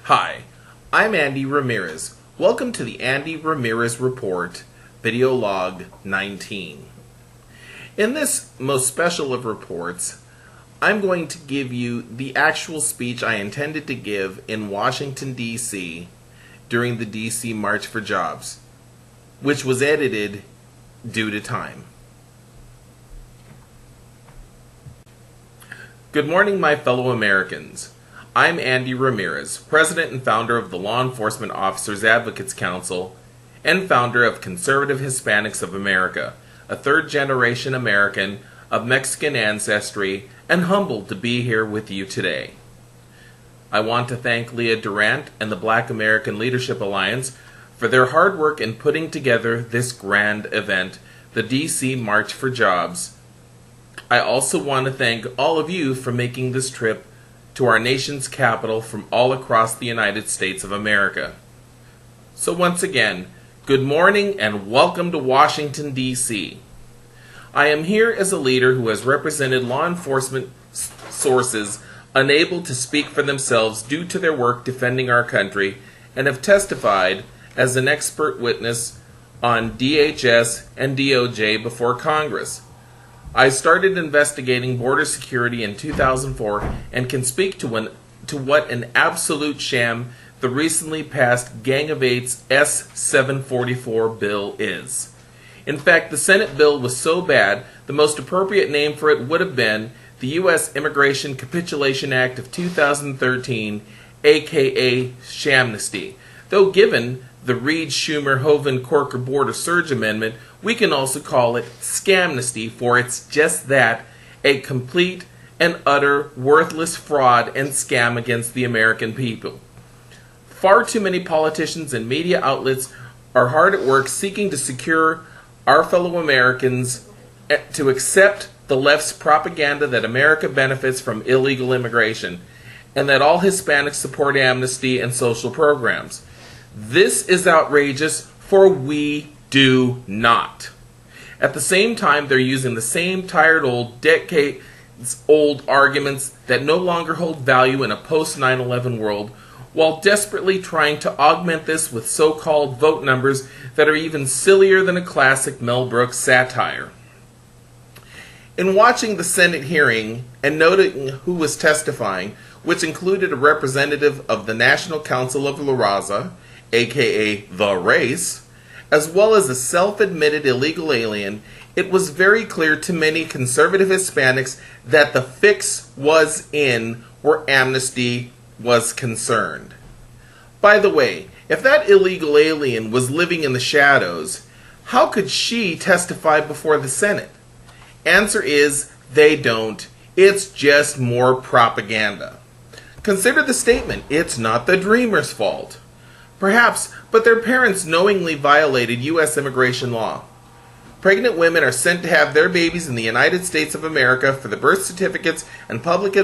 Hi, I'm Andy Ramirez. Welcome to the Andy Ramirez Report, VLog19. In this most special of reports, I'm going to give you the actual speech I intended to give in Washington, D.C. during the D.C. March for Jobs, which was edited due to time. Good morning, my fellow Americans. I'm Andy Ramirez, President and founder of the Law Enforcement Officers Advocates Council and founder of Conservative Hispanics of America, a third-generation American of Mexican ancestry, and humbled to be here with you today. I want to thank Leah Durant and the Black American Leadership Alliance for their hard work in putting together this grand event, the DC March for Jobs. I also want to thank all of you for making this trip to our nation's capital from all across the United States of America. So once again, good morning and welcome to Washington, D.C. I am here as a leader who has represented law enforcement sources unable to speak for themselves due to their work defending our country, and have testified as an expert witness on DHS and DOJ before Congress. I started investigating border security in 2004 and can speak to what an absolute sham the recently passed Gang of Eight's S-744 bill is. In fact, the Senate bill was so bad, the most appropriate name for it would have been the U.S. Immigration Capitulation Act of 2013, aka Shamnesty. Though given the Reed-Schumer-Hoeven-Corker Border Surge Amendment, we can also call it Scamnesty, for it's just that, a complete and utter worthless fraud and scam against the American people. Far too many politicians and media outlets are hard at work seeking to secure our fellow Americans to accept the left's propaganda that America benefits from illegal immigration, and that all Hispanics support amnesty and social programs. This is outrageous, for we do not. At the same time, they're using the same tired old, decades-old arguments that no longer hold value in a post-9/11 world, while desperately trying to augment this with so-called vote numbers that are even sillier than a classic Mel Brooks satire. In watching the Senate hearing and noting who was testifying, which included a representative of the National Council of La Raza, aka the race, as well as a self-admitted illegal alien, it was very clear to many conservative Hispanics that the fix was in where amnesty was concerned. By the way, if that illegal alien was living in the shadows, how could she testify before the Senate? Answer is, they don't. It's just more propaganda. Consider the statement, it's not the dreamer's fault. Perhaps, but their parents knowingly violated U.S. immigration law. Pregnant women are sent to have their babies in the United States of America for the birth certificates and public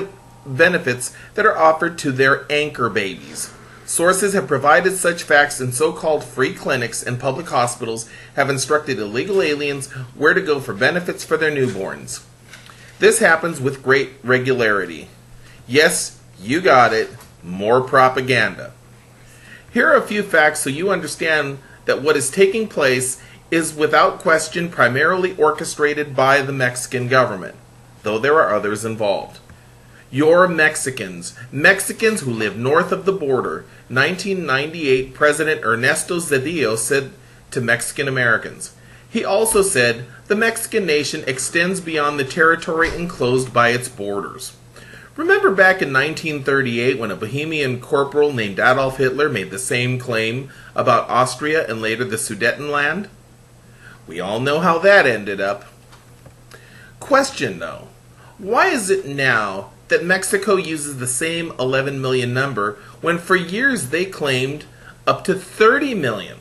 benefits that are offered to their anchor babies. Sources have provided such facts, and so-called free clinics and public hospitals have instructed illegal aliens where to go for benefits for their newborns. This happens with great regularity. Yes, you got it, more propaganda. Here are a few facts so you understand that what is taking place is without question primarily orchestrated by the Mexican government, though there are others involved. You're Mexicans who live north of the border. 1998 President Ernesto Zedillo said to Mexican Americans. He also said, the Mexican nation extends beyond the territory enclosed by its borders. Remember back in 1938 when a Bohemian corporal named Adolf Hitler made the same claim about Austria and later the Sudetenland? We all know how that ended up. Question though, why is it now that Mexico uses the same 11 million number when for years they claimed up to 30 million?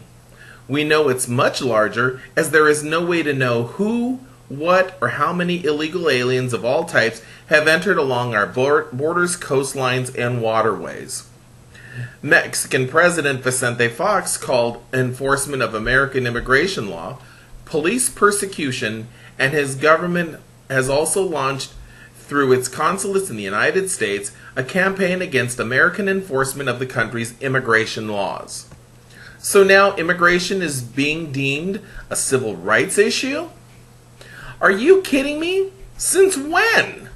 We know it's much larger, as there is no way to know who, what, or how many illegal aliens of all types have entered along our borders, coastlines, and waterways. Mexican President Vicente Fox called enforcement of American immigration law police persecution, and his government has also launched through its consulates in the United States, a campaign against American enforcement of the country's immigration laws. So now immigration is being deemed a civil rights issue? Are you kidding me? Since when?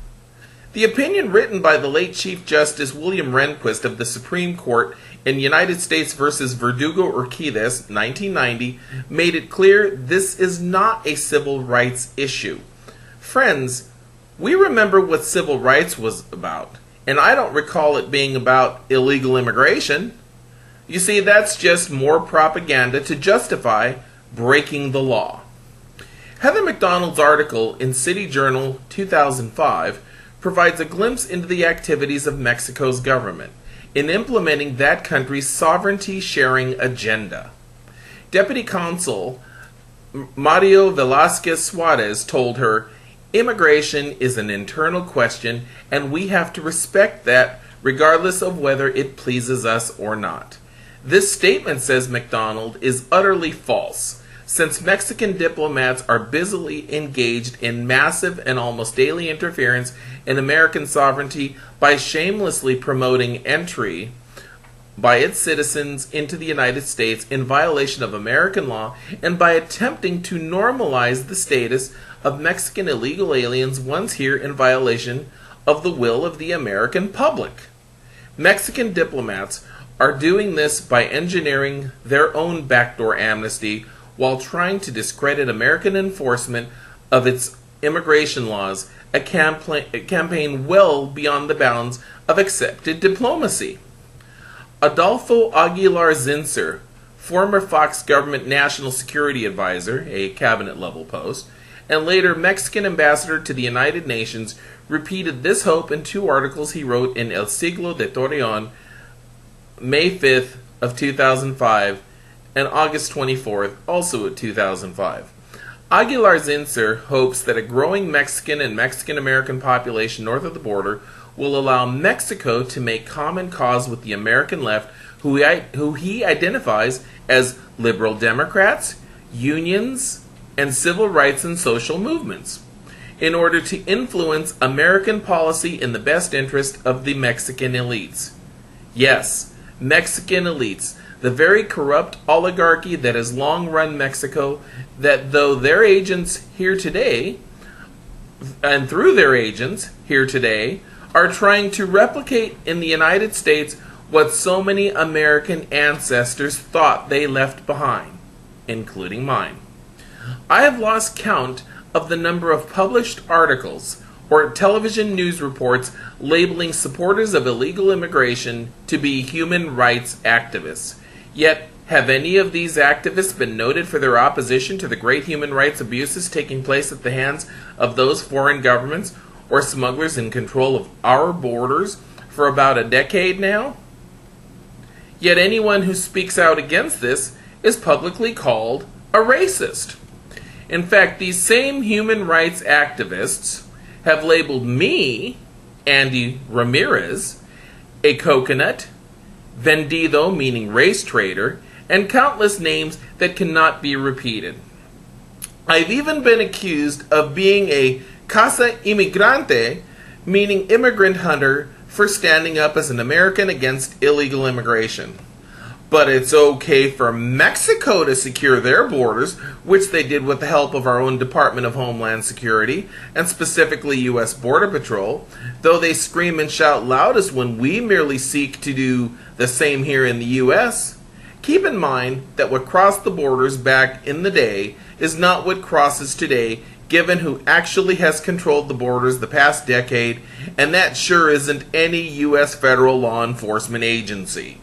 The opinion written by the late Chief Justice William Rehnquist of the Supreme Court in United States versus Verdugo Urquidez, 1990, made it clear this is not a civil rights issue. Friends, we remember what civil rights was about, and I don't recall it being about illegal immigration. You see, that's just more propaganda to justify breaking the law. Heather McDonald's article in City Journal 2005 provides a glimpse into the activities of Mexico's government in implementing that country's sovereignty-sharing agenda. Deputy Consul Mario Velasquez Suarez told her, "Immigration is an internal question, and we have to respect that regardless of whether it pleases us or not." This statement, says McDonald, is utterly false, since Mexican diplomats are busily engaged in massive and almost daily interference in American sovereignty by shamelessly promoting entry by its citizens into the United States in violation of American law and by attempting to normalize the status of Mexican illegal aliens once here in violation of the will of the American public. Mexican diplomats are doing this by engineering their own backdoor amnesty while trying to discredit American enforcement of its immigration laws, a campaign well beyond the bounds of accepted diplomacy. Adolfo Aguilar Zinser, former Fox government national security advisor, a cabinet-level post, and later Mexican ambassador to the United Nations, repeated this hope in two articles he wrote in El Siglo de Torreon, May 5th of 2005, and August 24th, also of 2005. Aguilar Zinser hopes that a growing Mexican and Mexican-American population north of the border will allow Mexico to make common cause with the American left, who he identifies as liberal Democrats, unions, and civil rights and social movements, in order to influence American policy in the best interest of the Mexican elites. Yes, Mexican elites, the very corrupt oligarchy that has long run Mexico, that though their agents here today, and through their agents here today, are trying to replicate in the United States what so many American ancestors thought they left behind, including mine. I have lost count of the number of published articles or television news reports labeling supporters of illegal immigration to be human rights activists. Yet, have any of these activists been noted for their opposition to the great human rights abuses taking place at the hands of those foreign governments or smugglers in control of our borders for about a decade now? Yet anyone who speaks out against this is publicly called a racist. In fact, these same human rights activists have labeled me, Andy Ramirez, a coconut, vendido meaning race traitor, and countless names that cannot be repeated. I've even been accused of being a casa inmigrante, meaning immigrant hunter, for standing up as an American against illegal immigration. But it's okay for Mexico to secure their borders, which they did with the help of our own Department of Homeland Security, and specifically U.S. Border Patrol, though they scream and shout loudest when we merely seek to do the same here in the U.S. Keep in mind that what crossed the borders back in the day is not what crosses today, given who actually has controlled the borders the past decade, and that sure isn't any U.S. federal law enforcement agency.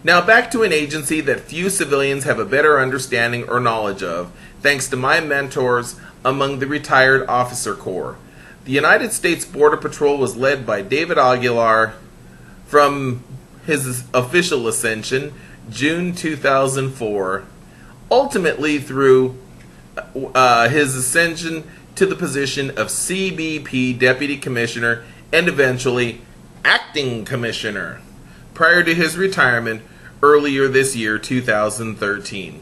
Now back to an agency that few civilians have a better understanding or knowledge of, thanks to my mentors among the retired officer corps. The United States Border Patrol was led by David Aguilar from his official ascension, June 2004, ultimately through his ascension to the position of CBP Deputy Commissioner and eventually Acting Commissioner, prior to his retirement earlier this year, 2013.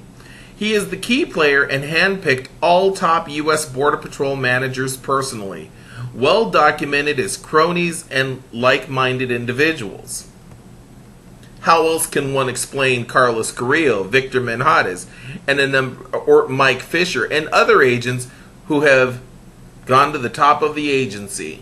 He is the key player and handpicked all top U.S. Border Patrol managers personally, well documented as cronies and like-minded individuals. How else can one explain Carlos Carrillo, Victor Menjades, or Mike Fisher, and other agents who have gone to the top of the agency?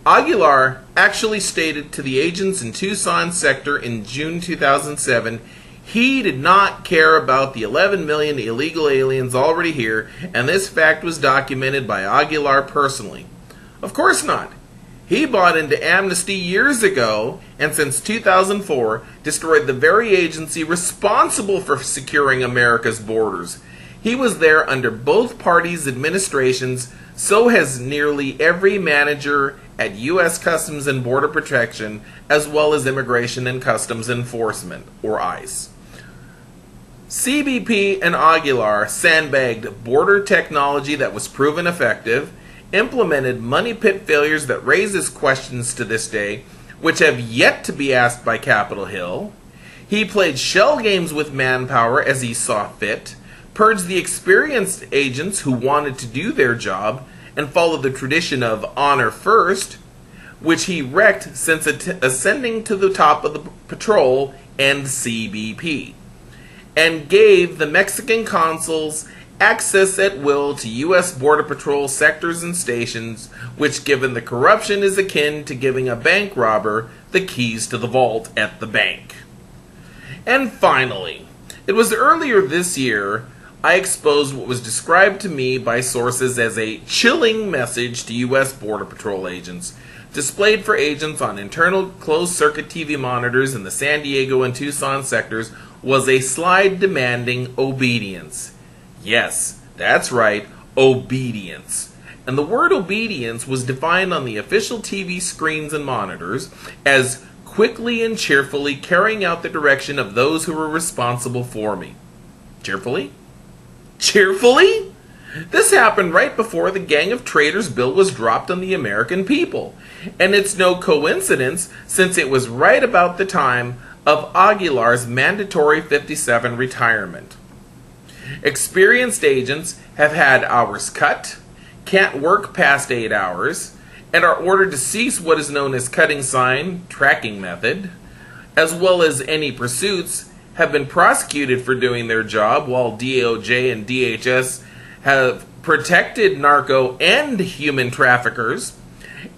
Aguilar actually stated to the agents in Tucson sector in June 2007 he did not care about the 11 million illegal aliens already here, and this fact was documented by Aguilar personally. Of course not. He bought into amnesty years ago, and since 2004, destroyed the very agency responsible for securing America's borders. He was there under both parties' administrations, so has nearly every manager at U.S. Customs and Border Protection, as well as Immigration and Customs Enforcement, or ICE. CBP and Aguilar sandbagged border technology that was proven effective, implemented money pit failures that raises questions to this day, which have yet to be asked by Capitol Hill. He played shell games with manpower as he saw fit, purged the experienced agents who wanted to do their job, and followed the tradition of honor first, which he wrecked since ascending to the top of the patrol and CBP, and gave the Mexican consuls access at will to U.S. Border Patrol sectors and stations, which, given the corruption, is akin to giving a bank robber the keys to the vault at the bank. And finally, it was earlier this year I exposed what was described to me by sources as a chilling message to U.S. Border Patrol agents, displayed for agents on internal closed-circuit TV monitors in the San Diego and Tucson sectors, was a slide demanding obedience. Yes, that's right, obedience. And the word obedience was defined on the official TV screens and monitors as quickly and cheerfully carrying out the direction of those who were responsible for me. Cheerfully? Cheerfully? This happened right before the Gang of Traitors bill was dropped on the American people. And it's no coincidence, since it was right about the time of Aguilar's mandatory 57 retirement. Experienced agents have had hours cut, can't work past 8 hours, and are ordered to cease what is known as cutting sign tracking method, as well as any pursuits, have been prosecuted for doing their job, while DOJ and DHS have protected narco and human traffickers.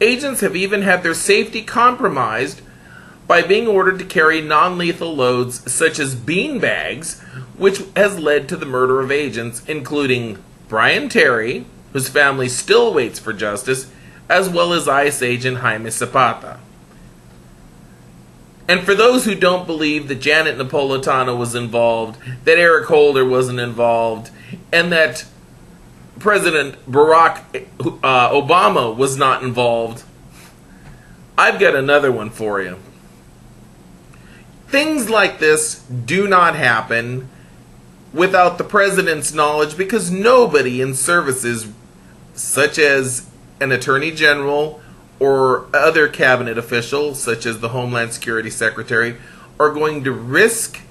Agents have even had their safety compromised by being ordered to carry non-lethal loads such as beanbags, which has led to the murder of agents, including Brian Terry, whose family still waits for justice, as well as ICE agent Jaime Zapata. And for those who don't believe that Janet Napolitano was involved, that Eric Holder wasn't involved, and that President Barack Obama was not involved, I've got another one for you. Things like this do not happen without the president's knowledge, because nobody in services such as an attorney general or other cabinet official, such as the Homeland Security Secretary, are going to risk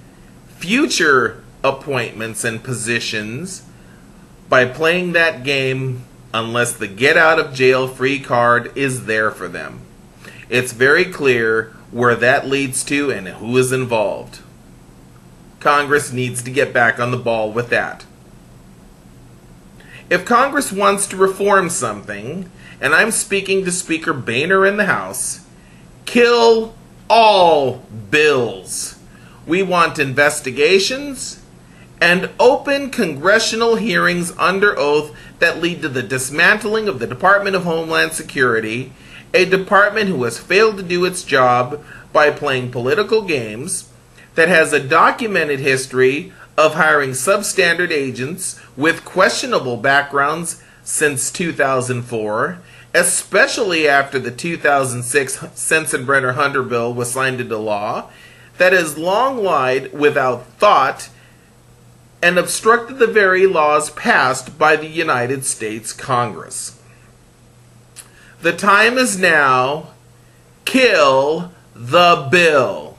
future appointments and positions by playing that game unless the get out of jail free card is there for them. It's very clear where that leads to and who is involved. Congress needs to get back on the ball with that. If Congress wants to reform something, and I'm speaking to Speaker Boehner in the House, kill all bills. We want investigations and open congressional hearings under oath that lead to the dismantling of the Department of Homeland Security, a department who has failed to do its job by playing political games, that has a documented history of hiring substandard agents with questionable backgrounds since 2004, especially after the 2006 Sensenbrenner-Hunter bill was signed into law, that has long lied without thought and obstructed the very laws passed by the United States Congress. The time is now. Kill the bill.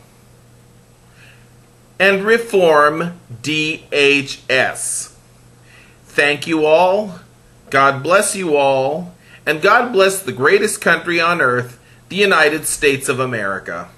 And reform DHS. Thank you all. God bless you all, and God bless the greatest country on earth, the United States of America.